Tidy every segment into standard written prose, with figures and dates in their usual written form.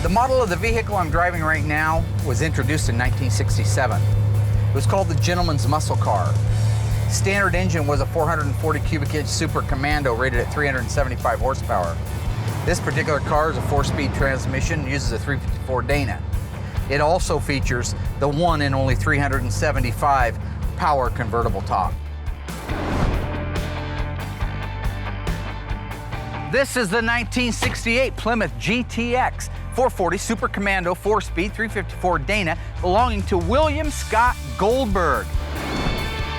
The model of the vehicle I'm driving right now was introduced in 1967. It was called the Gentleman's Muscle Car. Standard engine was a 440 cubic inch Super Commando rated at 375 horsepower. This particular car is a 4-speed transmission and uses a 354 Dana. It also features the one and only 375 power convertible top. This is the 1968 Plymouth GTX 440 Super Commando 4-speed 354 Dana belonging to William Scott Goldberg.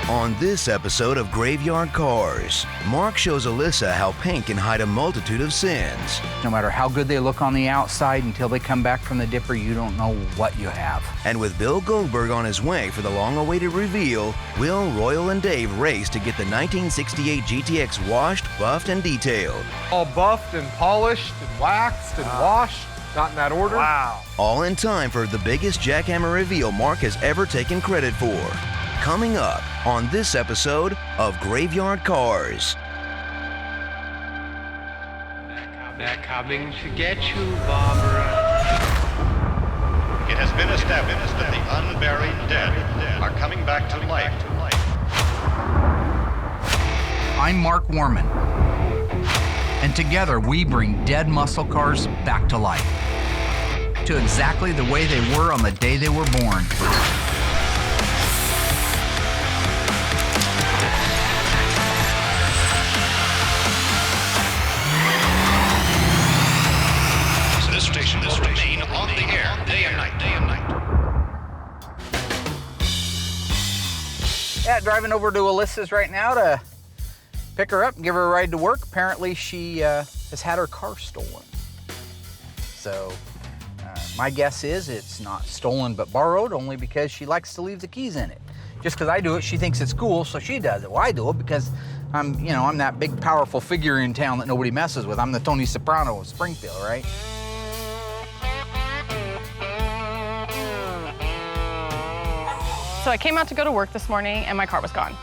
On this episode of Graveyard Carz, Mark shows Alyssa how paint can hide a multitude of sins. No matter how good they look on the outside, until they come back from the dipper, you don't know what you have. And with Bill Goldberg on his way for the long-awaited reveal, Will, Royal, and Dave race to get the 1968 GTX washed, buffed, and detailed. All buffed and polished and waxed and washed, not in that order. Wow. All in time for the biggest jackhammer reveal Mark has ever taken credit for. Coming up on this episode of Graveyard Carz. They're coming to get you, Barbara. It has been established that the unburied dead are coming back to life. I'm Mark Warman, and together we bring dead muscle cars back to life, to exactly the way they were on the day they were born. This station will remain on the air day and night. Yeah, driving over to Alyssa's right now to pick her up and give her a ride to work. Apparently she has had her car stolen. So my guess is it's not stolen but borrowed, only because she likes to leave the keys in it. Just because I do it, she thinks it's cool, so she does it. Well, I do it because I'm that big, powerful figure in town that nobody messes with. I'm the Tony Soprano of Springfield, right? So I came out to go to work this morning and my car was gone.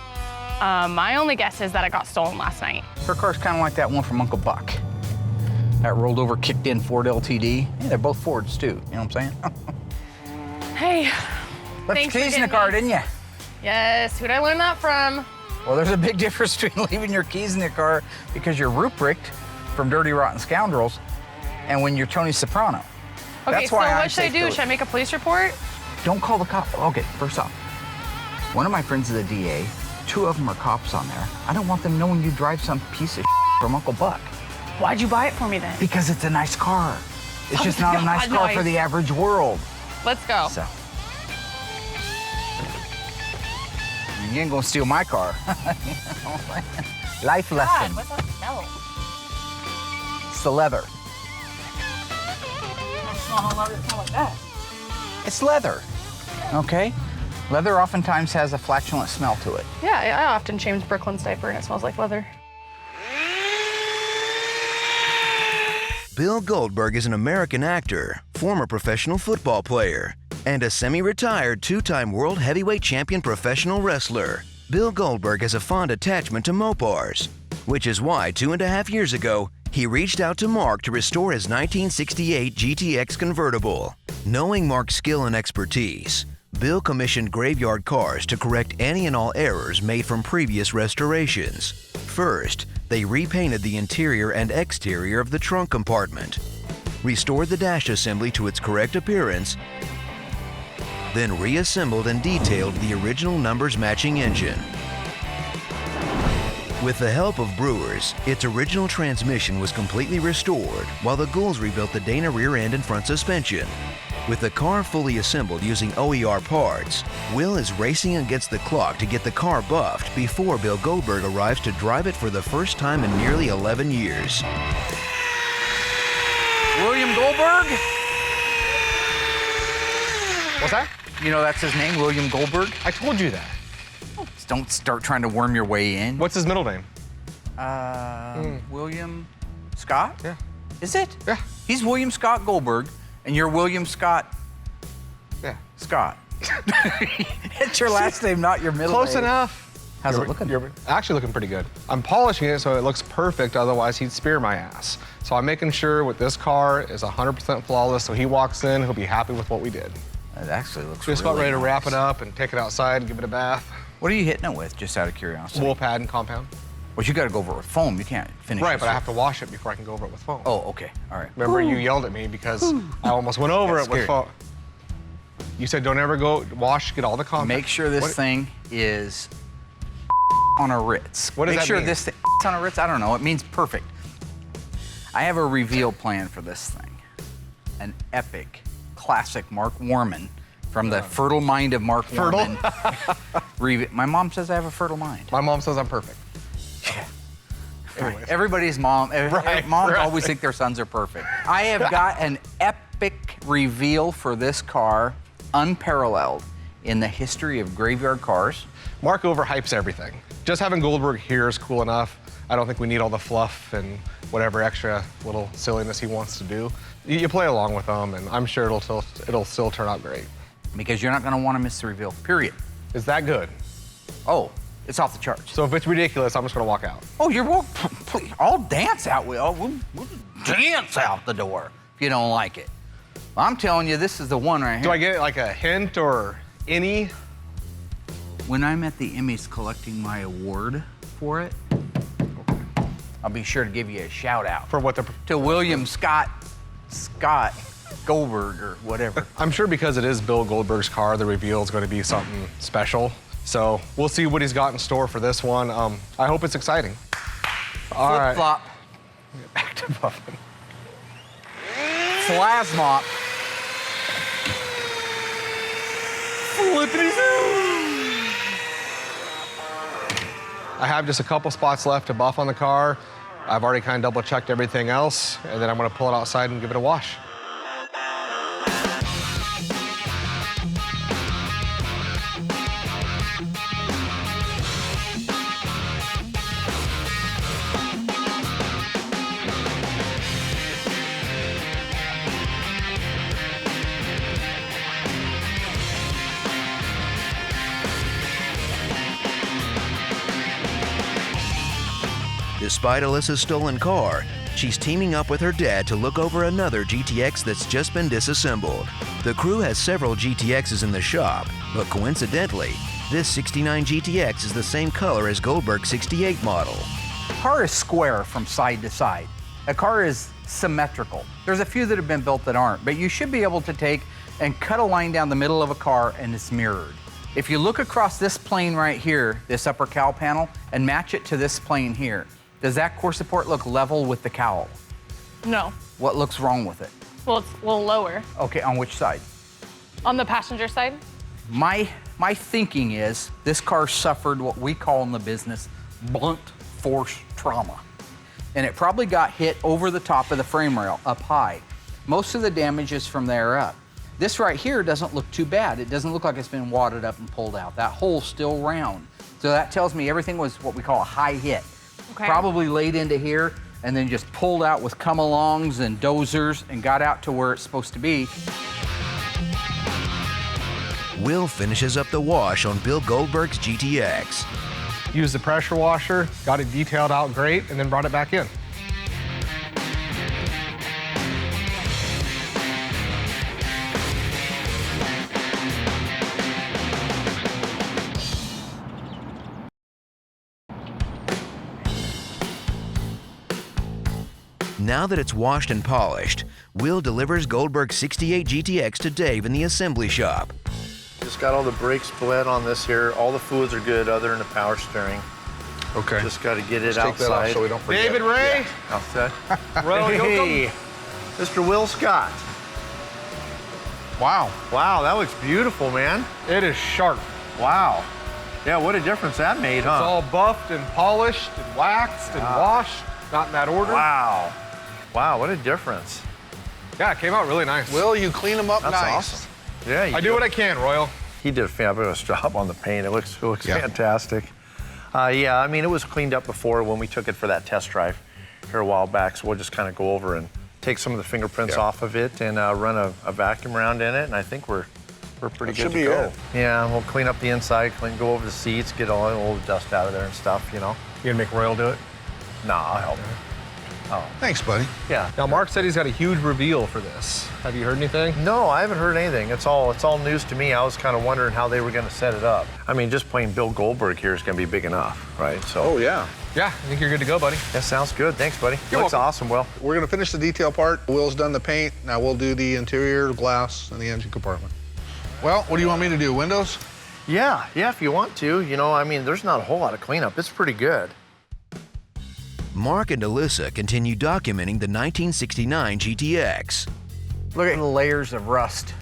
My only guess is that it got stolen last night. Her car's kind of like that one from Uncle Buck. That rolled over, kicked in Ford LTD. Yeah, they're both Fords too, you know what I'm saying? Hey, Left your thanks for keys in the getting car, me. didn't you? Yes, who'd I learn that from? Well, there's a big difference between leaving your keys in your car because you're rubricked from Dirty Rotten Scoundrels and when you're Tony Soprano. Okay, That's so why what should I do? Should I make a police report? Don't call the cop. Okay, first off, one of my friends is a DA. 2 of them are cops on there. I don't want them knowing you drive some piece of from Uncle Buck. Why'd you buy it for me then? Because it's a nice car. It's Oh just my not a nice God, car nice. for the average world. Let's go. So. You ain't gonna steal my car. Life lesson. God, what's that smell? It's the leather. Smell like that. It's leather, okay? Leather oftentimes has a flatulent smell to it. Yeah, I often change Brooklyn's diaper and it smells like leather. Bill Goldberg is an American actor, former professional football player, and a semi-retired 2-time world heavyweight champion professional wrestler. Bill Goldberg has a fond attachment to Mopars, which is why 2.5 years ago, he reached out to Mark to restore his 1968 GTX convertible. Knowing Mark's skill and expertise, Bill commissioned Graveyard Carz to correct any and all errors made from previous restorations. First, they repainted the interior and exterior of the trunk compartment, restored the dash assembly to its correct appearance, then reassembled and detailed the original numbers matching engine. With the help of Brewers, its original transmission was completely restored, while the Ghouls rebuilt the Dana rear end and front suspension. With the car fully assembled using OER parts, Will is racing against the clock to get the car buffed before Bill Goldberg arrives to drive it for the first time in nearly 11 years. William Goldberg? What's that? You know that's his name, William Goldberg? I told you that. Don't start trying to worm your way in. What's his middle name? William Scott? Yeah. Is it? Yeah. He's William Scott Goldberg, and you're William Scott Yeah. Scott. It's your last name, not your middle Close name. enough. How's it looking? You're actually looking pretty good. I'm polishing it so it looks perfect, otherwise he'd spear my ass. So I'm making sure with this car is 100% flawless, so he walks in, he'll be happy with what we did. It actually looks Just really about ready to nice. wrap it up and take it outside and give it a bath. What are you hitting it with, just out of curiosity? Wool pad and compound. Well, you got to go over it with foam. You can't finish Right, this but I with- have to wash it before I can go over it with foam. Oh, okay. All right. Remember you yelled at me because I almost went over That's it with scary. foam. You said don't ever go wash, get all the compound. Make sure this What- thing is on a Ritz. What does Make that sure mean? this thing on a Ritz. I don't know. It means perfect. I have a reveal plan for this thing. An epic, classic Mark Warman from the fertile mind of Mark Fertile? Warman. My mom says I have a fertile mind. My mom says I'm perfect. Anyways. Everybody's mom. Right, Moms right. always think their sons are perfect. I have got an epic reveal for this car, unparalleled in the history of graveyard cars. Mark overhypes everything. Just having Goldberg here is cool enough. I don't think we need all the fluff and whatever extra little silliness he wants to do. You play along with him, and I'm sure it'll still turn out great. Because you're not going to want to miss the reveal, period. Is that good? Oh, it's off the charts. So if it's ridiculous, I'm just gonna walk out. Oh, you're well, please, I'll dance out. We'll dance out the door if you don't like it. I'm telling you, this is the one right here. Do I get like a hint or any? When I'm at the Emmys collecting my award for it, I'll be sure to give you a shout out. For what the... To William Scott Goldberg or whatever. I'm sure because it is Bill Goldberg's car, the reveal is going to be something special. So we'll see what he's got in store for this one. I hope it's exciting. All right. Flip flop. Back to buffing. Plasmop. I have just a couple spots left to buff on the car. I've already kind of double checked everything else, and then I'm going to pull it outside and give it a wash. Despite Alyssa's stolen car, she's teaming up with her dad to look over another GTX that's just been disassembled. The crew has several GTXs in the shop, but coincidentally, this 69 GTX is the same color as Goldberg's 68 model. A car is square from side to side. A car is symmetrical. There's a few that have been built that aren't, but you should be able to take and cut a line down the middle of a car and it's mirrored. If you look across this plane right here, this upper cowl panel, and match it to this plane here, does that core support look level with the cowl? No. What looks wrong with it? Well, it's a little lower. Okay, on which side? On the passenger side? My thinking is this car suffered what we call in the business blunt force trauma. And it probably got hit over the top of the frame rail, up high. Most of the damage is from there up. This right here doesn't look too bad. It doesn't look like it's been wadded up and pulled out. That hole's still round. So that tells me everything was what we call a high hit. Okay. Probably laid into here and then just pulled out with come-alongs and dozers and got out to where it's supposed to be. Will finishes up the wash on Bill Goldberg's GTX. Used the pressure washer, got it detailed out great, and then brought it back in. Now that it's washed and polished, Will delivers Goldberg's 68 GTX to Dave in the assembly shop. Just got all the brakes bled on this here. All the fluids are good other than the power steering. Okay. Just got to get it Take that off outside. so we don't forget. David Ray. Outside. Hey, Mr. Will Scott. Wow. Wow, that looks beautiful, man. it is sharp. Wow. Yeah, what a difference that made, It's huh? all buffed and polished and waxed and washed. Not in that order. Wow. Wow, what a difference. Yeah, it came out really nice. Will, you clean them up That's nice. awesome. Yeah, I do what I can, Royal. He did a fabulous job on the paint. It looks Yeah. fantastic. Yeah, I mean, it was cleaned up before when we took it for that test drive here a while back, so we'll just kind of go over and take some of the fingerprints Yeah. off of it and run a vacuum around in it, and I think we're we're pretty That good should to be go. it. Yeah, we'll clean up the inside, go over the seats, get all the old dust out of there and stuff, you know. You gonna make Royal do it? Nah, I'll help. Oh, Thanks, buddy. yeah. Now, Mark said he's got a huge reveal for this. Have you heard anything? No, I haven't heard anything. It's all news to me. I was kind of wondering how they were going to set it up. I mean, just playing Bill Goldberg here is going to be big enough, right? So. Oh, yeah. Yeah, I think you're good to go, buddy. That sounds good. Thanks, buddy. You're Looks welcome. awesome, Will. We're going to finish the detail part. Will's done the paint. Now we'll do the interior, glass, and the engine compartment. Well, what do you want me to do, windows? Yeah, if you want to. You know, I mean, there's not a whole lot of cleanup. It's pretty good. Mark and Alyssa continue documenting the 1969 GTX. Look at the layers of rust.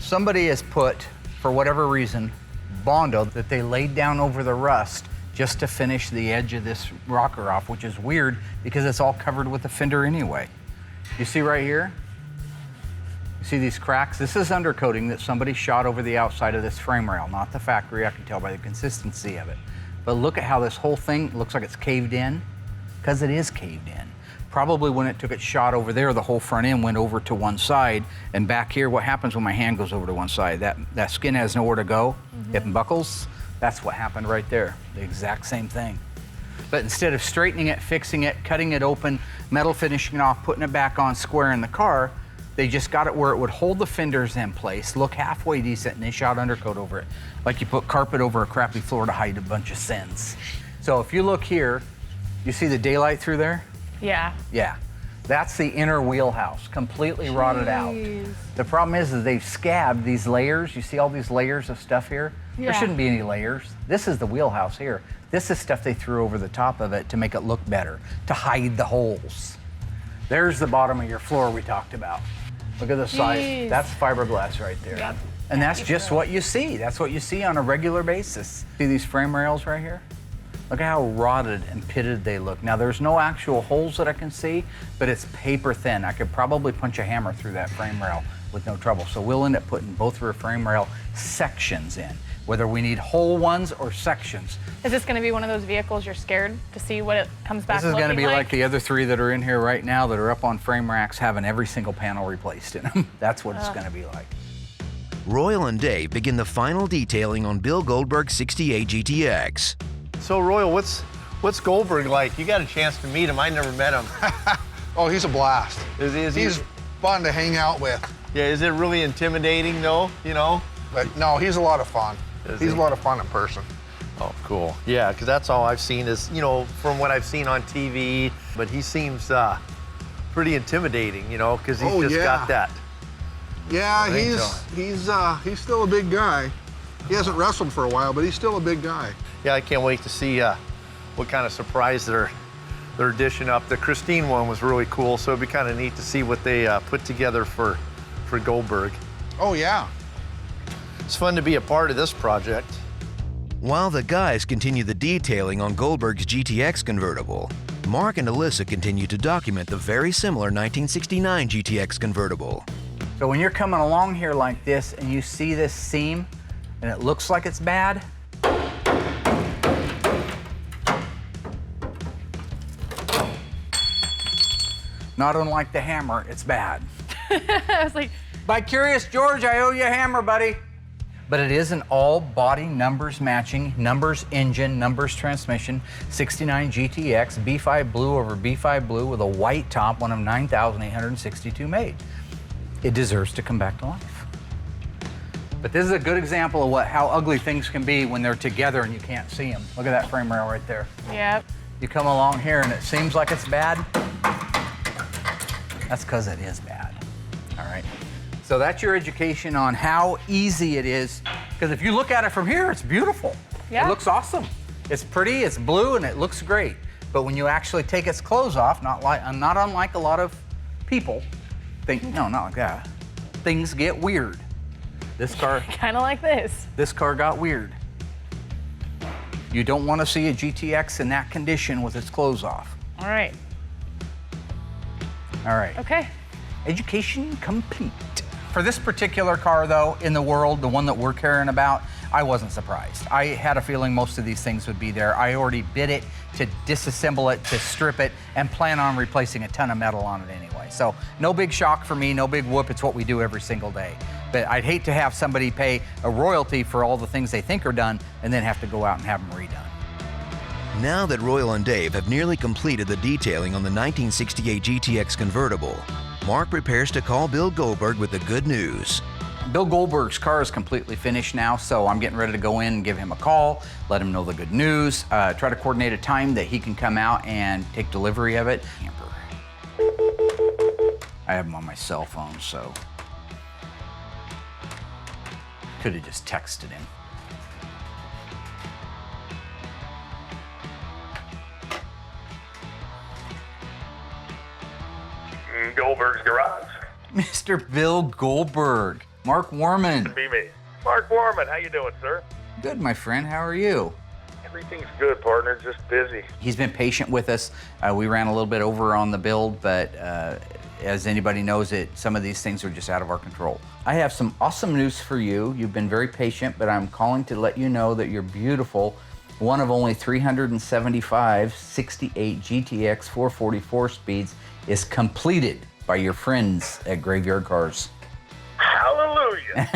Somebody has put, for whatever reason, Bondo that they laid down over the rust just to finish the edge of this rocker off, which is weird because it's all covered with a fender anyway. You see right here? You see these cracks? This is undercoating that somebody shot over the outside of this frame rail, not the factory. I can tell by the consistency of it. But look at how this whole thing looks like it's caved in, because it is caved in. Probably when it took its shot over there, the whole front end went over to one side, and back here, what happens when my hand goes over to one side? That skin has nowhere to go, it buckles. That's what happened right there, the exact same thing. But instead of straightening it, fixing it, cutting it open, metal finishing it off, putting it back on square in the car, they just got it where it would hold the fenders in place, look halfway decent, and they shot undercoat over it. Like you put carpet over a crappy floor to hide a bunch of sins. So if you look here, you see the daylight through there? Yeah. Yeah. That's the inner wheelhouse, completely rotted out. The problem is they've scabbed these layers. You see all these layers of stuff here? Yeah. There shouldn't be any layers. This is the wheelhouse here. This is stuff they threw over the top of it to make it look better, to hide the holes. There's the bottom of your floor we talked about. Look at the size. That's fiberglass right there. Yep. And that's just what you see. That's what you see on a regular basis. See these frame rails right here? Look at how rotted and pitted they look. Now, there's no actual holes that I can see, but it's paper thin. I could probably punch a hammer through that frame rail with no trouble. So we'll end up putting both of our frame rail sections in, whether we need whole ones or sections. Is this going to be one of those vehicles you're scared to see what it comes back This is looking going to be like? like the other three that are in here right now that are up on frame racks having every single panel replaced in them. That's what it's going to be like. Royal and Dave begin the final detailing on Bill Goldberg's 68 GTX. So, Royal, what's Goldberg like? You got a chance to meet him. I never met him. Oh, he's a blast. He's fun to hang out with. Yeah, is it really intimidating, though, you know? But no, he's a lot of fun. He's a lot of fun in person. Oh, cool. Yeah, because that's all I've seen is, you know, from what I've seen on TV. But he seems pretty intimidating, you know, because he's got that. Yeah, I think he's still a big guy. He hasn't wrestled for a while, but he's still a big guy. Yeah, I can't wait to see what kind of surprise they're dishing up. The Christine one was really cool, so it'd be kind of neat to see what they put together for Goldberg. Oh, yeah. It's fun to be a part of this project. While the guys continue the detailing on Goldberg's GTX convertible, Mark and Alyssa continue to document the very similar 1969 GTX convertible. So when you're coming along here like this and you see this seam and it looks like it's bad, not unlike the hammer, it's bad. I was like, By Curious George, I owe you a hammer, buddy. But it is an all body numbers matching, numbers engine, numbers transmission, 69 GTX, B5 blue over B5 blue with a white top, one of 9,862 made. It deserves to come back to life. But this is a good example of how ugly things can be when they're together and you can't see them. Look at that frame rail right there. yep. You come along here and it seems like it's bad. That's because it is bad, all right? So that's your education on how easy it is. Because if you look at it from here, it's beautiful. Yeah. It looks awesome. It's pretty, it's blue, and it looks great. But when you actually take its clothes off, not unlike a lot of people think, no, not like that. Things get weird. This car Kind of like this. got weird. You don't want to see a GTX in that condition with its clothes off. All right. All right. Okay. Education complete. For this particular car, though, in the world, the one that we're caring about, I wasn't surprised. I had a feeling most of these things would be there. I already bid it to disassemble it, to strip it, and plan on replacing a ton of metal on it anyway. So no big shock for me, no big whoop. It's what we do every single day. But I'd hate to have somebody pay a royalty for all the things they think are done and then have to go out and have them redone. Now that Royal and Dave have nearly completed the detailing on the 1968 GTX convertible, Mark prepares to call Bill Goldberg with the good news. Bill Goldberg's car is completely finished now, so I'm getting ready to go in and give him a call, let him know the good news, try to coordinate a time that he can come out and take delivery of it. I have him on my cell phone, so could have just texted him. Goldberg's Garage. Mr. Bill Goldberg, Mark Warman. Be me. Mark Warman, how you doing, sir? Good, my friend, how are you? Everything's good, partner, just busy. He's been patient with us. We ran a little bit over on the build, but as anybody knows, some of these things are just out of our control. I have some awesome news for you. You've been very patient, but I'm calling to let you know that your beautiful, one of only 375 68 GTX 444 speeds is completed by your friends at Graveyard Carz. Hallelujah.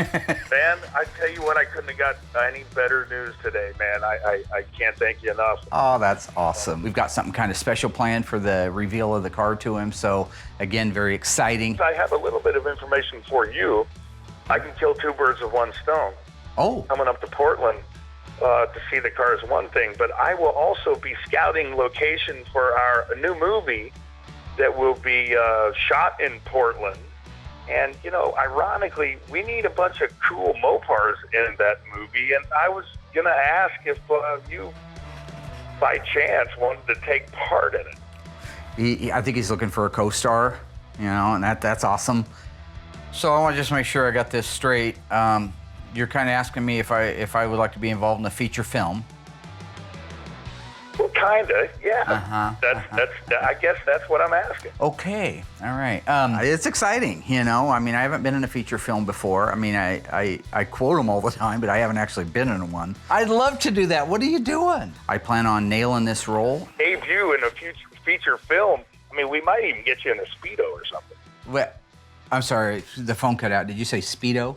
Man, I tell you what, I couldn't have got any better news today, man. I can't thank you enough. Oh, that's awesome. We've got something kind of special planned for the reveal of the car to him. So again, very exciting. I have a little bit of information for you. I can kill two birds with one stone. Oh. Coming up to Portland to see the car is one thing, but I will also be scouting location for our new movie that will be shot in Portland. And, you know, ironically, we need a bunch of cool Mopars in that movie. And I was going to ask if you, by chance, wanted to take part in it. I think he's looking for a co-star, you know, and that's awesome. So I want to just make sure I got this straight. You're kind of asking me if I would like to be involved in a feature film. Well, kinda, yeah. I guess that's what I'm asking. Okay, all right. It's exciting, you know. I mean, I haven't been in a feature film before. I mean, I quote them all the time, but I haven't actually been in one. I'd love to do that. What are you doing? I plan on nailing this role. Debut in a feature film. I mean, we might even get you in a Speedo or something. Well, I'm sorry, the phone cut out. Did you say Speedo?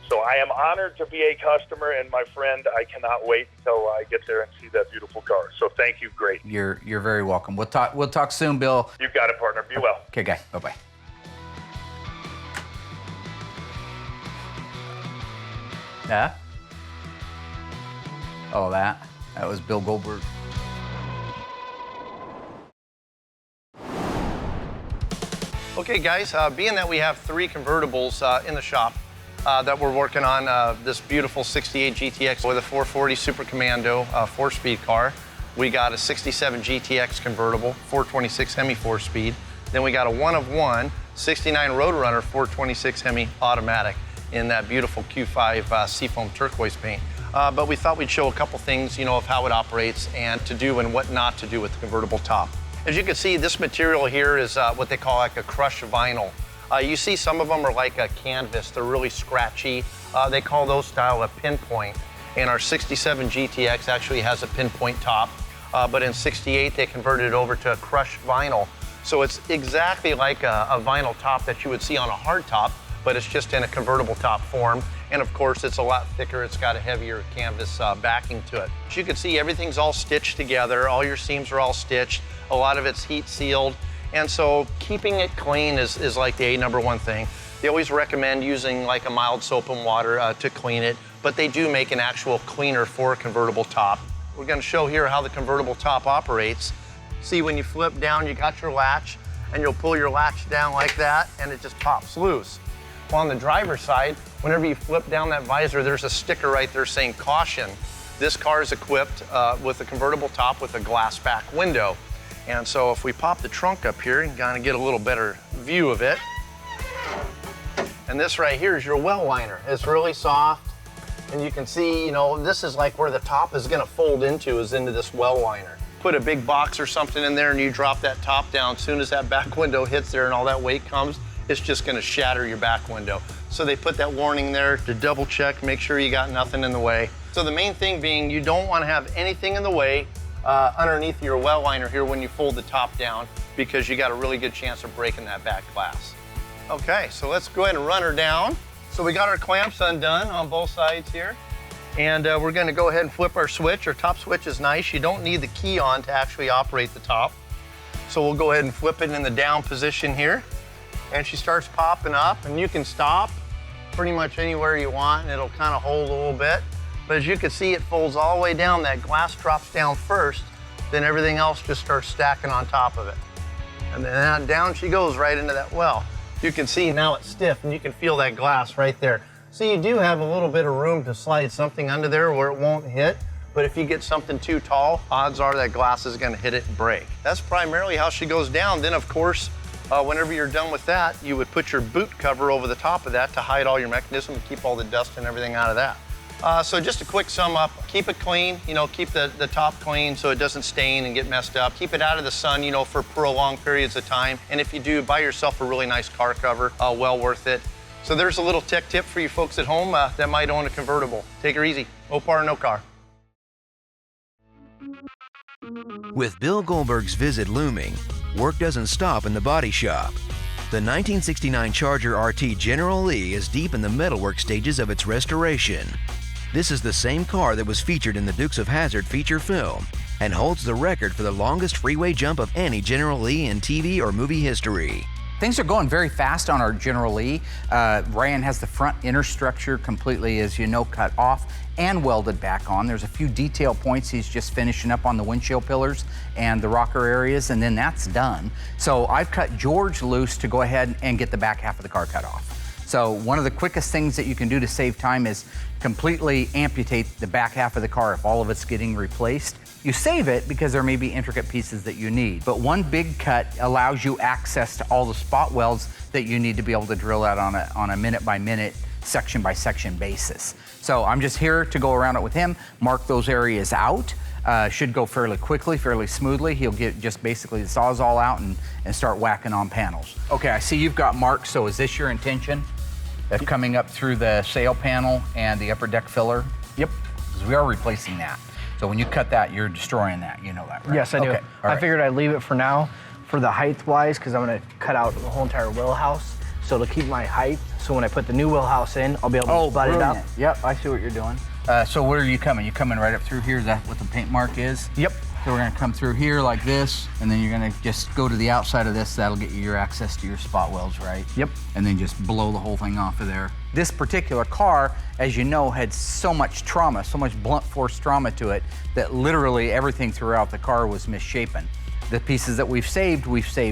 So I am honored to be a customer, and my friend, I cannot wait until I get there and see that beautiful car. So thank you, great. You're very welcome. We'll talk soon, Bill. You got it, partner. Be well. Okay, guy. Bye-bye. Yeah? Oh, that was Bill Goldberg. Okay, guys, being that we have 3 convertibles in the shop, that we're working on this beautiful 68 GTX with a 440 Super Commando 4-speed car. We got a 67 GTX convertible, 426 Hemi 4-speed. Then we got a one-of-one 69 Roadrunner 426 Hemi automatic in that beautiful Q5 seafoam turquoise paint. But we thought we'd show a couple things, you know, of how it operates and to do and what not to do with the convertible top. As you can see, this material here is what they call like a crushed vinyl. You see some of them are like a canvas. They're really scratchy. They call those style a pinpoint. And our 67 GTX actually has a pinpoint top, but in 68 they converted it over to a crushed vinyl. So it's exactly like a vinyl top that you would see on a hard top, but it's just in a convertible top form. And of course, it's a lot thicker. It's got a heavier canvas backing to it. As you can see, everything's all stitched together. All your seams are all stitched. A lot of it's heat sealed. And so keeping it clean is like the #1 thing. They always recommend using like a mild soap and water to clean it, but they do make an actual cleaner for a convertible top. We're gonna show here how the convertible top operates. See, when you flip down, you got your latch, and you'll pull your latch down like that, and it just pops loose. Well, on the driver's side, whenever you flip down that visor, there's a sticker right there saying caution. This car is equipped with a convertible top with a glass back window. And so if we pop the trunk up here and kind of get a little better view of it. And this right here is your well liner. It's really soft. And you can see, you know, this is like where the top is gonna fold into, is into this well liner. Put a big box or something in there and you drop that top down. As soon as that back window hits there and all that weight comes, it's just gonna shatter your back window. So they put that warning there to double check, make sure you got nothing in the way. So the main thing being, you don't wanna have anything in the way underneath your well liner here when you fold the top down. because you got a really good chance of breaking that back glass. Okay, so let's go ahead and run her down. So we got our clamps undone on both sides here. And we're gonna go ahead and flip our switch. Our top switch is nice. You don't need the key on to actually operate the top. So we'll go ahead and flip it in the down position here. And she starts popping up, and you can stop pretty much anywhere you want, and it'll kind of hold a little bit. But as you can see, it folds all the way down. That glass drops down first, then everything else just starts stacking on top of it. And then down she goes right into that well. You can see now it's stiff, and you can feel that glass right there. So you do have a little bit of room to slide something under there where it won't hit, but if you get something too tall, odds are that glass is gonna hit it and break. That's primarily how she goes down. Then of course, whenever you're done with that, you would put your boot cover over the top of that to hide all your mechanism and keep all the dust and everything out of that. So just a quick sum up, keep it clean, keep the top clean so it doesn't stain and get messed up. Keep it out of the sun, for prolonged periods of time. And if you do, buy yourself a really nice car cover, well worth it. So there's a little tech tip for you folks at home that might own a convertible. Take her easy, Mopar, no car. With Bill Goldberg's visit looming, work doesn't stop in the body shop. The 1969 Charger RT General Lee is deep in the metalwork stages of its restoration. This is the same car that was featured in the Dukes of Hazzard feature film and holds the record for the longest freeway jump of any General Lee in TV or movie history. Things are going very fast on our General Lee. Ryan has the front inner structure completely, as you know, cut off and welded back on. There's a few detail points he's just finishing up on the windshield pillars and the rocker areas, and then that's done. So I've cut George loose to go ahead and get the back half of the car cut off. So one of the quickest things that you can do to save time is completely amputate the back half of the car if all of it's getting replaced. You save it because there may be intricate pieces that you need, but one big cut allows you access to all the spot welds that you need to be able to drill out on a minute by minute, section by section basis. So I'm just here to go around it with him, mark those areas out. Should go fairly quickly, fairly smoothly. He'll get just basically the Sawzall out and start whacking on panels. Okay, I see you've got marks, so is this your intention of coming up through the sail panel and the upper deck filler? Yep. Because we are replacing that. So when you cut that, you're destroying that, you know that, right? Yes, I do. Okay, I figured I'd leave it for now for the height-wise, because I'm gonna cut out the whole entire wheelhouse, so it'll keep my height, so when I put the new wheelhouse in, I'll be able to butt it up. Yep, I see what you're doing. So where are you coming? You coming right up through here? Is that what the paint mark is? Yep. So we're gonna come through here like this, and then you're gonna just go to the outside of this. That'll get you your access to your spot welds, right? Yep. And then just blow the whole thing off of there. This particular car, as you know, had so much trauma, so much blunt force trauma to it, that literally everything throughout the car was misshapen. The pieces that we've saved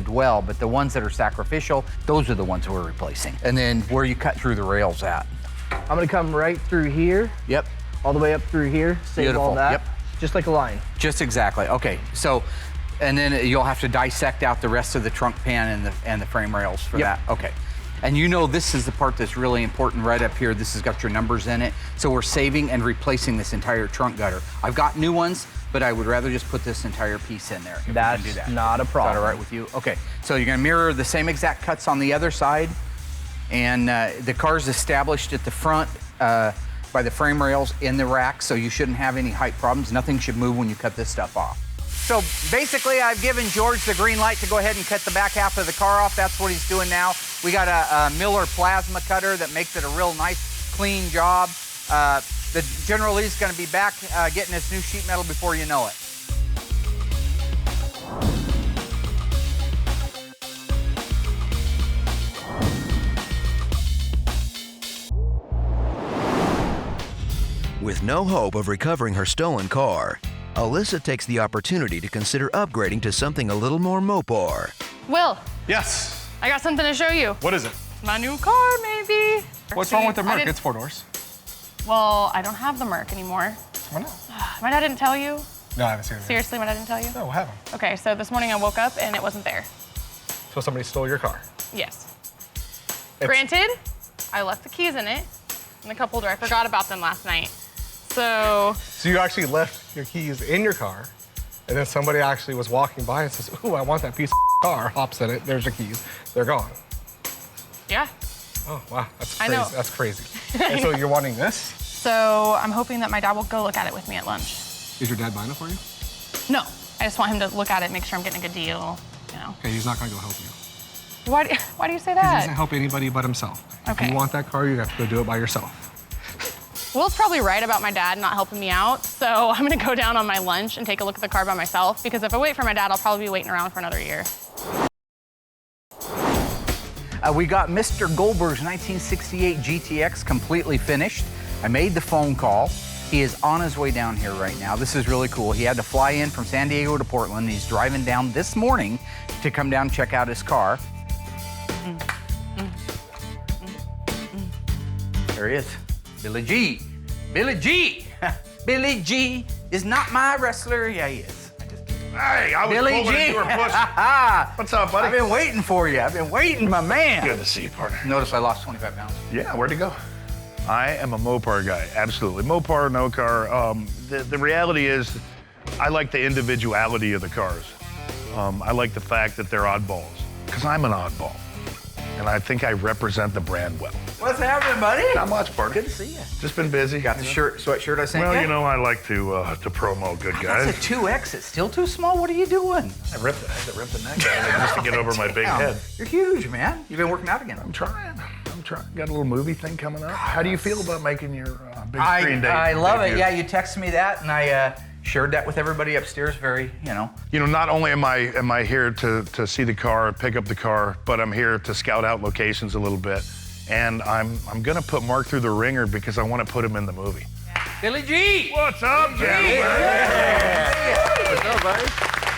well, but the ones that are sacrificial, those are the ones we're replacing. And then where you cut through the rails at? I'm gonna come right through here. Yep. All the way up through here, save Beautiful. all that. Yep. Just like a line. Just exactly. Okay. So, and then you'll have to dissect out the rest of the trunk pan and the frame rails for that. Okay. And you know this is the part that's really important right up here. This has got your numbers in it. So we're saving and replacing this entire trunk gutter. I've got new ones, but I would rather just put this entire piece in there. That's do that. not a problem. Is that all right with you? Okay. So you're gonna mirror the same exact cuts on the other side. And the car's established at the front by the frame rails in the rack, so you shouldn't have any height problems. Nothing should move when you cut this stuff off. So basically, I've given George the green light to go ahead and cut the back half of the car off. That's what he's doing now. We got a Miller plasma cutter that makes it a real nice, clean job. The General Lee's gonna be back getting his new sheet metal before you know it. With no hope of recovering her stolen car, Alyssa takes the opportunity to consider upgrading to something a little more Mopar. Will, Yes. I got something to show you. What is it? My new car, maybe. What's See, wrong with the I Merc? didn't- It's 4 doors. Well, I don't have the Merc anymore. Why not? My dad didn't tell you? No, I haven't seen it. Seriously, my dad didn't tell you? No, what happened? Okay, so this morning I woke up and it wasn't there. So somebody stole your car. Yes. It's- Granted, I left the keys in it in the cup holder. I forgot about them last night. So you actually left your keys in your car, and then somebody actually was walking by and says, ooh, I want that piece of car, hops in it, there's your keys, they're gone. yeah. Oh, wow, that's I crazy. know. That's crazy. And so you're wanting this? So I'm hoping that my dad will go look at it with me at lunch. Is your dad buying it for you? No, I just want him to look at it, make sure I'm getting a good deal, you know. Okay, he's not gonna go help you. Why do you say He doesn't that? help anybody but himself. Okay. If you want that car, you have to go do it by yourself. Will's probably right about my dad not helping me out, so I'm gonna go down on my lunch and take a look at the car by myself, because if I wait for my dad, I'll probably be waiting around for another year. We got Mr. Goldberg's 1968 GTX completely finished. I made the phone call. He is on his way down here right now. This is really cool. He had to fly in from San Diego to Portland. He's driving down this morning to come down and check out his car. There he is, Billy G. Billy G. Billy G is not my wrestler. Yeah, he is. Hey, I was Billy pulling G. and you were pushing. What's up, buddy? I've been waiting for you. I've been waiting, my man. Good to see you, partner. Notice I lost 25 pounds. Yeah, where'd it go? I am a Mopar guy, absolutely. Mopar, no car. The reality is, I like the individuality of the cars. I like the fact that they're oddballs, because I'm an oddball. And I think I represent the brand well. What's happening, buddy? Not much, partner. Good to see you. Just been busy. Got the sweatshirt I sent you? Well, you know, I like to promo good guys. That's a 2X. It's still too small. What are you doing? I had to rip the neck out of it just to get over my big head. You're huge, man. You've been working out again. I'm trying. Got a little movie thing coming up. How do you feel about making your big screen debut? I love it. Yeah, you texted me that, and I shared that with everybody upstairs. Very, you know. You know, not only am I here to see the car, pick up the car, but I'm here to scout out locations a little bit. And I'm gonna put Mark through the ringer because I want to put him in the movie. Billy G. What's up, gentlemen? What's up, buddy?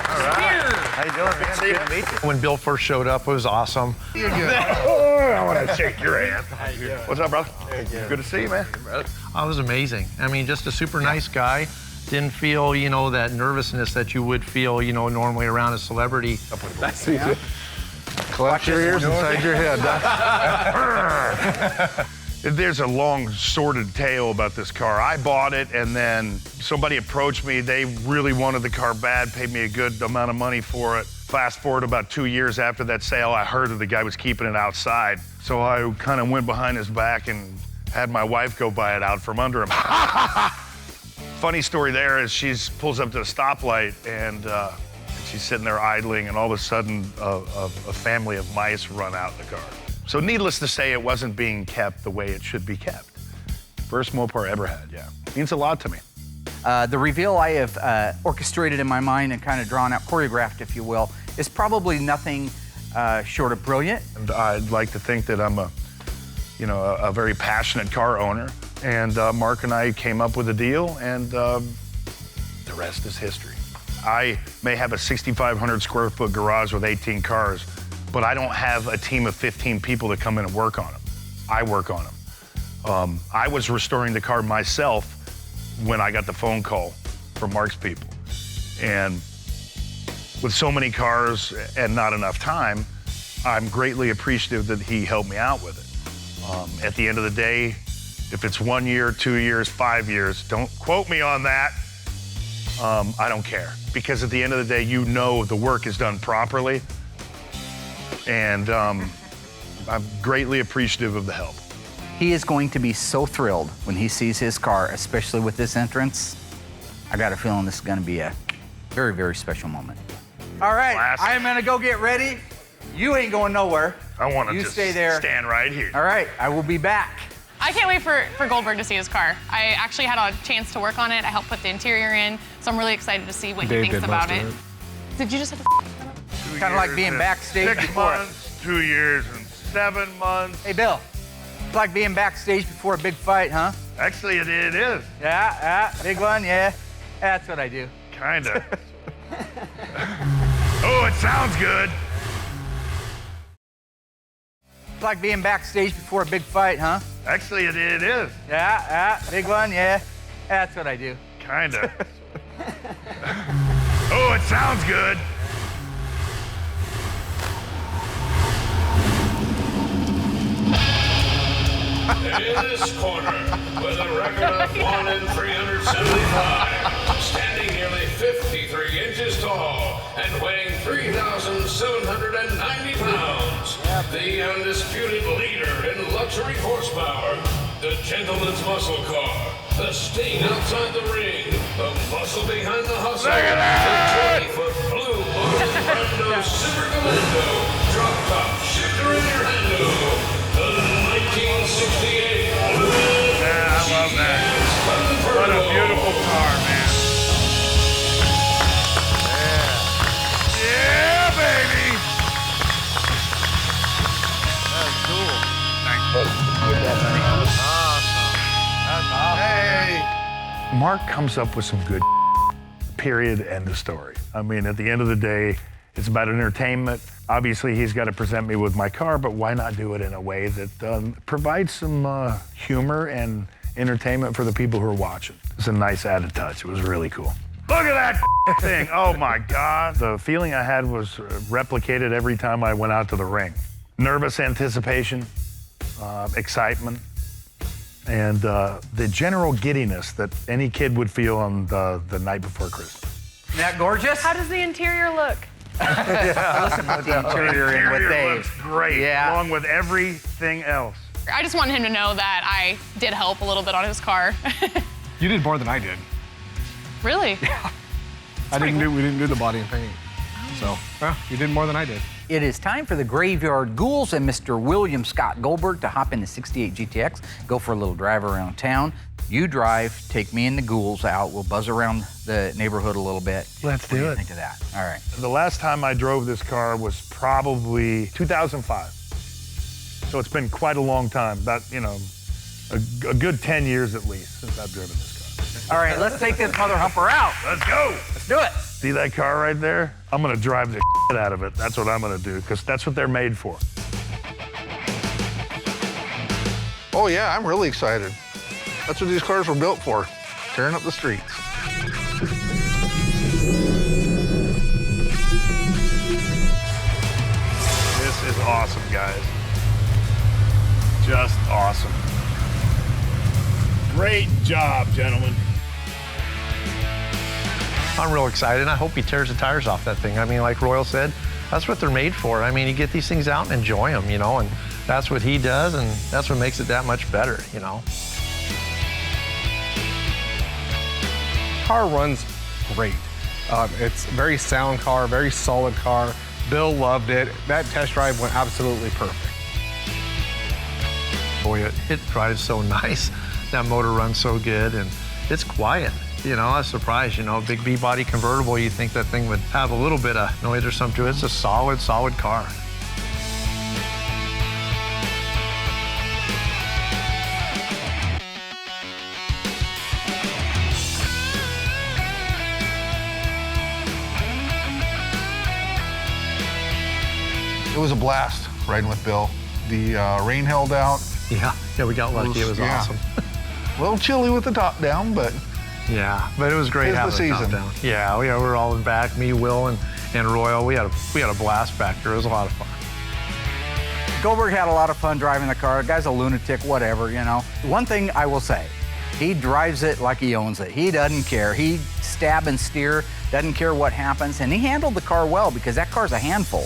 All right. How you doing, man? Good to meet you. When Bill first showed up, it was awesome. You're good. I want to shake your hand. What's up, brother? Good to see you, man. It was amazing. I mean, just a super nice guy. Didn't feel, you know, that nervousness that you would feel, you know, normally around a celebrity. That's it. Collect your ears inside your head. There's a long, sordid tale about this car. I bought it, and then somebody approached me. They really wanted the car bad, paid me a good amount of money for it. Fast forward about 2 years after that sale, I heard that the guy was keeping it outside. So I kind of went behind his back and had my wife go buy it out from under him. Funny story there is she pulls up to the stoplight, and she's sitting there idling, and all of a sudden a family of mice run out the car. So needless to say, it wasn't being kept the way it should be kept. First Mopar ever had, yeah. Means a lot to me. The reveal I have orchestrated in my mind and kind of drawn out, choreographed, if you will, is probably nothing short of brilliant. And I'd like to think that I'm a very passionate car owner. And Mark and I came up with a deal, and the rest is history. I may have a 6,500 square foot garage with 18 cars, but I don't have a team of 15 people that come in and work on them. I work on them. I was restoring the car myself when I got the phone call from Mark's people. And with so many cars and not enough time, I'm greatly appreciative that he helped me out with it. At the end of the day, if it's 1 year, 2 years, 5 years, don't quote me on that. I don't care. Because at the end of the day, you know the work is done properly. And I'm greatly appreciative of the help. He is going to be so thrilled when he sees his car, especially with this entrance. I got a feeling this is going to be a very, very special moment. All right, Classic. I'm going to go get ready. You ain't going nowhere. I want to You just stay there. stand right here. All right, I will be back. I can't wait for Goldberg to see his car. I actually had a chance to work on it. I helped put the interior in, so I'm really excited to see what he thinks about it. Did you just have to Kind of like being backstage 6 before. months, 2 years, and 7 months. Hey, Bill. It's like being backstage before a big fight, huh? Actually, it is. Yeah, big one, yeah. That's what I do. Kinda. Oh, it sounds good. It's like being backstage before a big fight, huh? Actually, it is. Yeah, big one, yeah. That's what I do. Kinda. Oh, it sounds good. In this corner, with a record of 1 in 375, standing nearly 53 inches tall and weighing 3,790 pounds, the undisputed leader in luxury horsepower, the gentleman's muscle car, the sting outside the ring, the muscle behind the hustle, the 20-foot blue with brand new Super Commando, drop top shifter in your hando. The 1968 Yeah, I love that. What a beautiful car, man. Yeah. Yeah, baby. That's cool. Thanks, buddy. That's awesome. Hey. Mark comes up with some good period, end of story. I mean, at the end of the day, it's about entertainment. Obviously, he's got to present me with my car, but why not do it in a way that provides some humor and entertainment for the people who are watching? It's a nice added touch. It was really cool. Look at that thing. Oh, my God. The feeling I had was replicated every time I went out to the ring. Nervous anticipation, excitement, and the general giddiness that any kid would feel on the night before Christmas. Isn't that gorgeous? How does the interior look? Listen, put the interior in with Dave. Looks great, along with everything else. I just wanted him to know that I did help a little bit on his car. You did more than I did. Really? Yeah. We didn't do the body and paint. So, you did more than I did. It is time for the Graveyard Ghouls and Mr. William Scott Goldberg to hop in the 68 GTX, go for a little drive around town. You drive, take me and the ghouls out. We'll buzz around the neighborhood a little bit. Let's do What do you it. think of that? All right. The last time I drove this car was probably 2005. So it's been quite a long time, about, you know, a good 10 years at least since I've driven this car. All right, let's take this mother humper out. Let's go. Let's do it. See that car right there? I'm gonna drive the shit out of it. That's what I'm gonna do, because that's what they're made for. Oh yeah, I'm really excited. That's what these cars were built for, tearing up the streets. This is awesome, guys. Just awesome. Great job, gentlemen. I'm real excited. I hope he tears the tires off that thing. I mean, like Royal said, that's what they're made for. I mean, you get these things out and enjoy them, you know, and that's what he does, and that's what makes it that much better, you know. Car runs great. It's a very sound car, very solid car. Bill loved it. That test drive went absolutely perfect. Boy, it drives so nice. That motor runs so good, and it's quiet. You know, I was surprised, you know, big B-body convertible, you think that thing would have a little bit of noise or something to it. It's a solid, solid car. It was a blast riding with Bill. The rain held out. Yeah, we got lucky. It was awesome. A little chilly with the top down, but yeah, but it was great having the top down. Yeah, we were all in back. Me, Will, and Royal. We had a blast back there. It was a lot of fun. Goldberg had a lot of fun driving the car. The guy's a lunatic, whatever, you know. One thing I will say, he drives it like he owns it. He doesn't care. He stab and steer, doesn't care what happens, and he handled the car well because that car's a handful.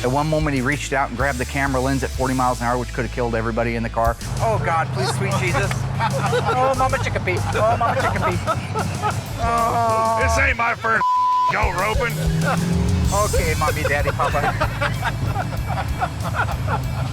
At one moment, he reached out and grabbed the camera lens at 40 miles an hour, which could have killed everybody in the car. Oh, God, please, sweet Jesus. Oh, Mama Chickapee. Oh, Mama Chickapee. Oh. This ain't my first goat roping. Okay, Mommy, Daddy, Papa.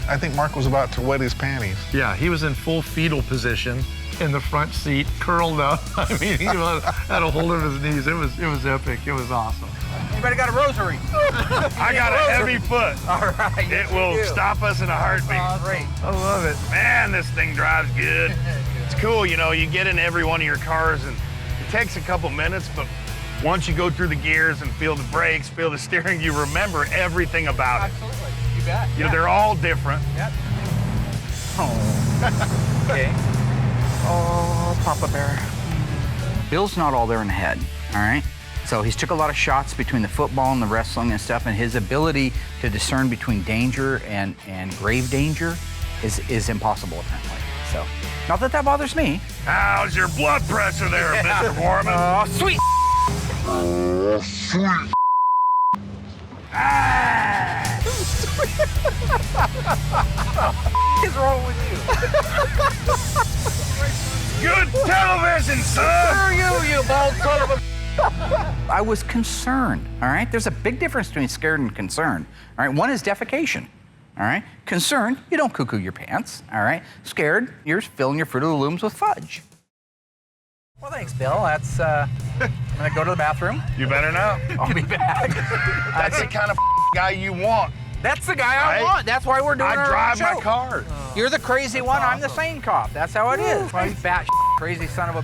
I think Mark was about to wet his panties. Yeah, he was in full fetal position in the front seat, curled up. I mean, he had a hold of his knees. It was epic. It was awesome. Anybody got a rosary? I got a heavy foot. All right. It will stop us in a heartbeat. Great. I love it. Man, this thing drives good. It's cool, you know, you get in every one of your cars and it takes a couple minutes, but once you go through the gears and feel the brakes, feel the steering, you remember everything about it. Absolutely. You bet. You know, they're all different. Yep. Oh. Okay. Oh, Papa Bear. Bill's not all there in the head, all right? So he's took a lot of shots between the football and the wrestling and stuff, and his ability to discern between danger and grave danger is impossible, apparently. So, not that that bothers me. How's your blood pressure there, Mr. Warman? Oh, sweet. Oh, sweet. Ah! What is wrong with you? Good television, son! Screw you, you bald son of a... I was concerned, all right? There's a big difference between scared and concerned, all right? One is defecation, all right? Concerned, you don't cuckoo your pants, all right? Scared, you're filling your Fruit of the Looms with fudge. Well, thanks, Bill. That's, I'm gonna go to the bathroom. You better not. I'll be back. That's the kind of guy you want. That's the guy I want. That's why we're doing our drive show. my car. You're the crazy one, I'm the sane cop. That's how it is. You bat crazy son of a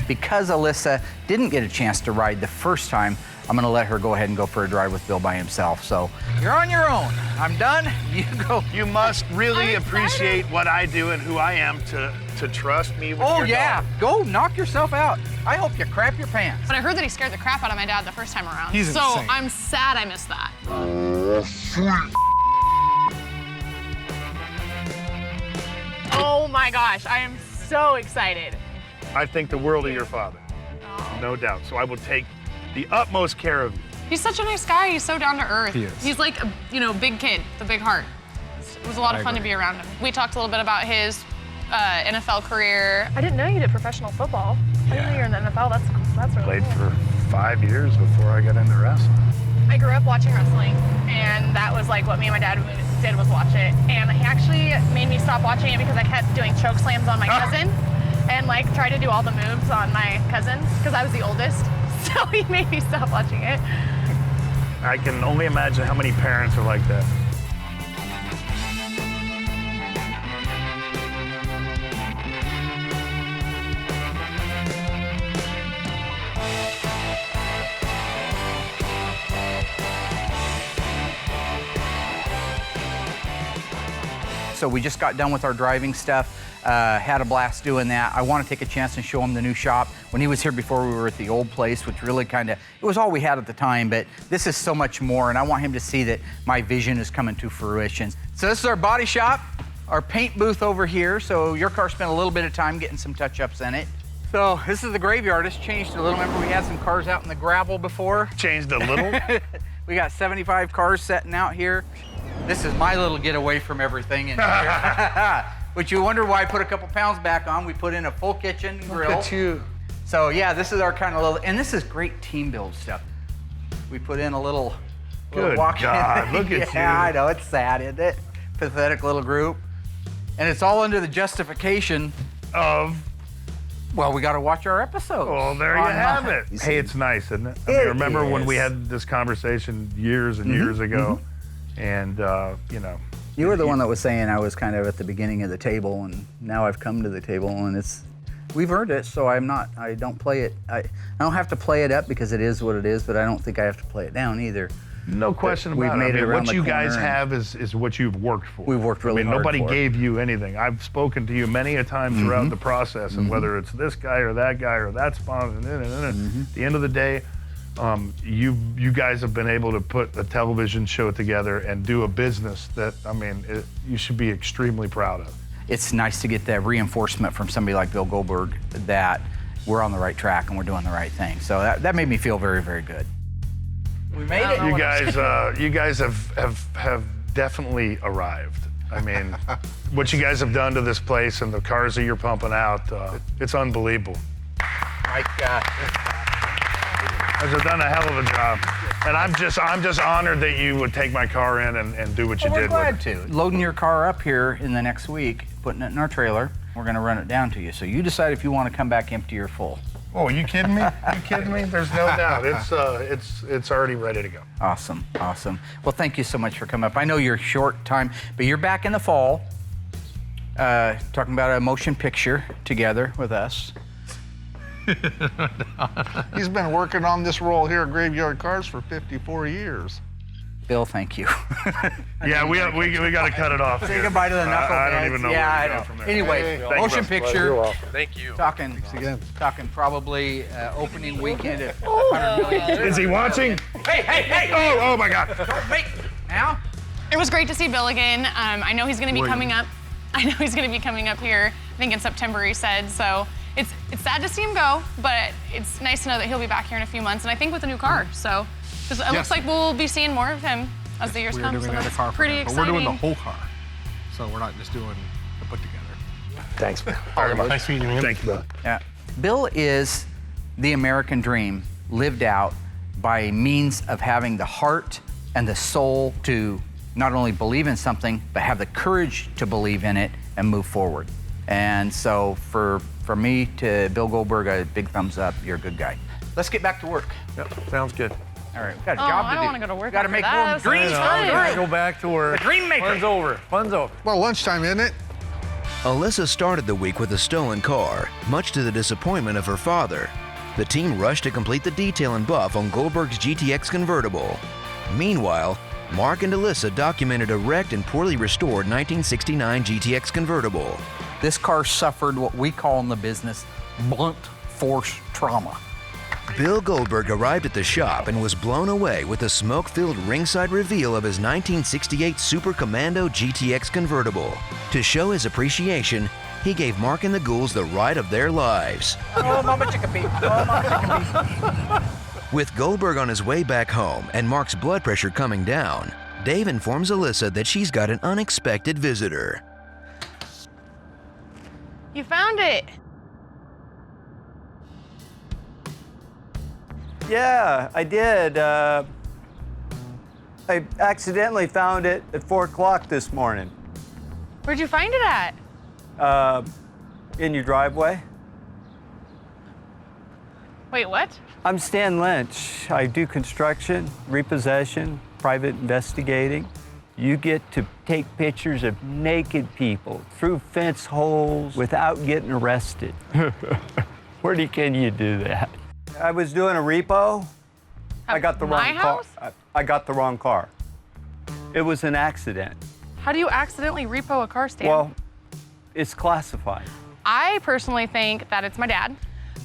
Because Alyssa didn't get a chance to ride the first time, I'm gonna let her go ahead and go for a drive with Bill by himself. So you're on your own. I'm done. You go. You must really appreciate what I do and who I am to trust me with your dog. Go knock yourself out. I hope you crap your pants. But I heard that he scared the crap out of my dad the first time around. He's so insane. I'm sad I missed that. Oh my gosh, I am so excited. I think the world of your father, no doubt. So I will take the utmost care of you. He's such a nice guy. He's so down to earth. He is. He's like a, big kid, the big heart. It was a lot of fun to be around him. We talked a little bit about his NFL career. I didn't know you did professional football. I didn't know you were in the NFL. That's really Played cool. for 5 years before I got into wrestling. I grew up watching wrestling, and that was like what me and my dad did was watch it. And he actually made me stop watching it because I kept doing choke slams on my cousin and like tried to do all the moves on my cousins because I was the oldest. So he made me stop watching it. I can only imagine how many parents are like that. So we just got done with our driving stuff, had a blast doing that. I want to take a chance and show him the new shop. When he was here before, we were at the old place, which really it was all we had at the time, but this is so much more, and I want him to see that my vision is coming to fruition. So this is our body shop, our paint booth over here. So your car spent a little bit of time getting some touch-ups in it. So this is the graveyard. It's changed a little. Remember we had some cars out in the gravel before? Changed a little. We got 75 cars sitting out here. This is my little getaway from everything in here. But you wonder why I put a couple pounds back on. We put in a full kitchen and grill. Look at you. So yeah, this is our kind of little, and this is great team build stuff. We put in a little Good walk-in. God, look at you. Yeah, I know, it's sad, isn't it? Pathetic little group. And it's all under the justification of, well, we got to watch our episodes. well, there you have it. Hey, it's nice, isn't it? I mean, remember when we had this conversation years and years ago? And, you know. You were the one that was saying I was kind of at the beginning of the table, and now I've come to the table, and we've earned it, so I don't play it. I don't have to play it up because it is what it is, but I don't think I have to play it down either. No question about it. Made it around what you guys have is what you've worked for. We've worked really hard nobody for it. gave you anything. I've spoken to you many a time throughout the process, and whether it's this guy or that sponsor, at the end of the day, you guys have been able to put a television show together and do a business that, I mean, you should be extremely proud of. It's nice to get that reinforcement from somebody like Bill Goldberg that we're on the right track and we're doing the right thing. So that made me feel very, very good. We made it. You guys have definitely arrived. I mean, what you guys have done to this place and the cars that you're pumping out, it's unbelievable. Mike, you guys have done a hell of a job. And I'm just honored that you would take my car in and do what you did we're glad with it. to. Loading your car up here in the next week, putting it in our trailer, we're gonna run it down to you. So you decide if you want to come back empty or full. Oh, are you kidding me? There's no doubt. It's already ready to go. Awesome. Well, thank you so much for coming up. I know you're short time, but you're back in the fall, talking about a motion picture together with us. He's been working on this role here at Graveyard Carz for 54 years. Bill, thank you. Yeah, we got to cut it off. Say here. goodbye to the knuckleheads. I don't even know where I to go know. from there. Anyway, Thank motion you, picture. Thank you. Talking probably opening weekend at 100 million. Is he watching? Hey! Oh my God! Don't make now. It was great to see Bill again. I know he's going to be coming up. Here, I think in September he said. So it's sad to see him go, but it's nice to know that he'll be back here in a few months, and I think with a new car. So it looks like we'll be seeing more of him as the years come. So that's pretty exciting. But we're doing the whole car, so we're not just doing the put together. Thanks, man. Nice meeting you. Thank you, Bill. Yeah. Bill is the American dream lived out by means of having the heart and the soul to not only believe in something, but have the courage to believe in it and move forward. And so for me to Bill Goldberg, a big thumbs up. You're a good guy. Let's get back to work. Yep, sounds good. All right, we've got a job to do. I don't want to go to work. Got to make after more that. dreams come true. Go back to work. The dream maker. Fun's over. Fun's over. Well, lunchtime, isn't it? Alyssa started the week with a stolen car, much to the disappointment of her father. The team rushed to complete the detail and buff on Goldberg's GTX convertible. Meanwhile, Mark and Alyssa documented a wrecked and poorly restored 1969 GTX convertible. This car suffered what we call in the business blunt force trauma. Bill Goldberg arrived at the shop and was blown away with the smoke-filled ringside reveal of his 1968 Super Commando GTX convertible. To show his appreciation, he gave Mark and the Ghouls the ride of their lives. Oh, Mama Chickapee. Oh, Mama Chickapee. With Goldberg on his way back home and Mark's blood pressure coming down, Dave informs Alyssa that she's got an unexpected visitor. You found it. Yeah, I did. I accidentally found it at 4 o'clock this morning. Where'd you find it at? In your driveway. Wait, what? I'm Stan Lynch. I do construction, repossession, private investigating. You get to take pictures of naked people through fence holes without getting arrested. Where can you do that? I was doing a repo. I got the wrong car. I got the wrong car. It was an accident. How do you accidentally repo a car, Stan? Well, it's classified. I personally think that it's my dad.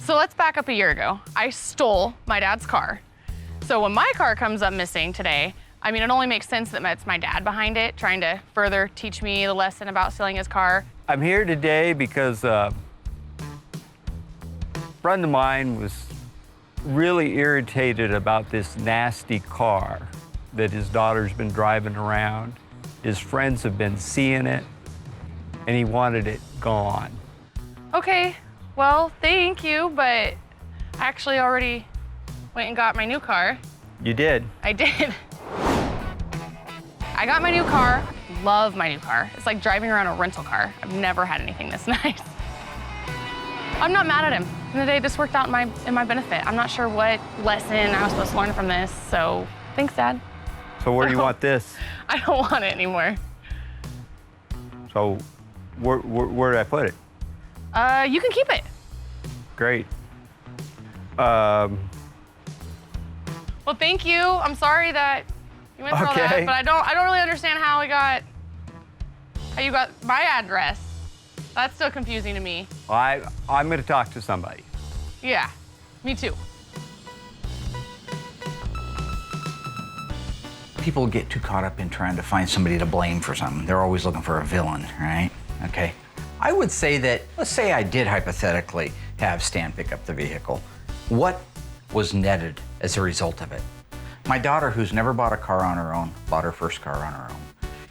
So let's back up a year ago. I stole my dad's car. So when my car comes up missing today, I mean, it only makes sense that it's my dad behind it, trying to further teach me the lesson about stealing his car. I'm here today because a friend of mine was really irritated about this nasty car that his daughter's been driving around. His friends have been seeing it, and he wanted it gone. Okay, well, thank you, but I actually already went and got my new car. You did? I did. I got my new car, love my new car. It's like driving around a rental car. I've never had anything this nice. I'm not mad at him. In the day, this worked out in my benefit. I'm not sure what lesson I was supposed to learn from this, so thanks, Dad. So where do you want this? I don't want it anymore. So where did I put it? You can keep it. Great. Well, thank you. I'm sorry that you went through all that, but I don't really understand how you got my address. That's still confusing to me. I'm going to talk to somebody. Yeah, me too. People get too caught up in trying to find somebody to blame for something. They're always looking for a villain, right? Okay. I would say that, let's say I did hypothetically have Stan pick up the vehicle. What was netted as a result of it? My daughter, who's never bought a car on her own, bought her first car on her own.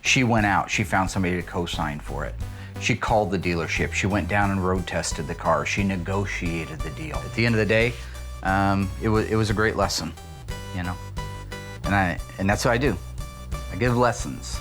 She went out, she found somebody to co-sign for it. She called the dealership. She went down and road tested the car. She negotiated the deal. At the end of the day, it was a great lesson, you know? And that's what I do. I give lessons.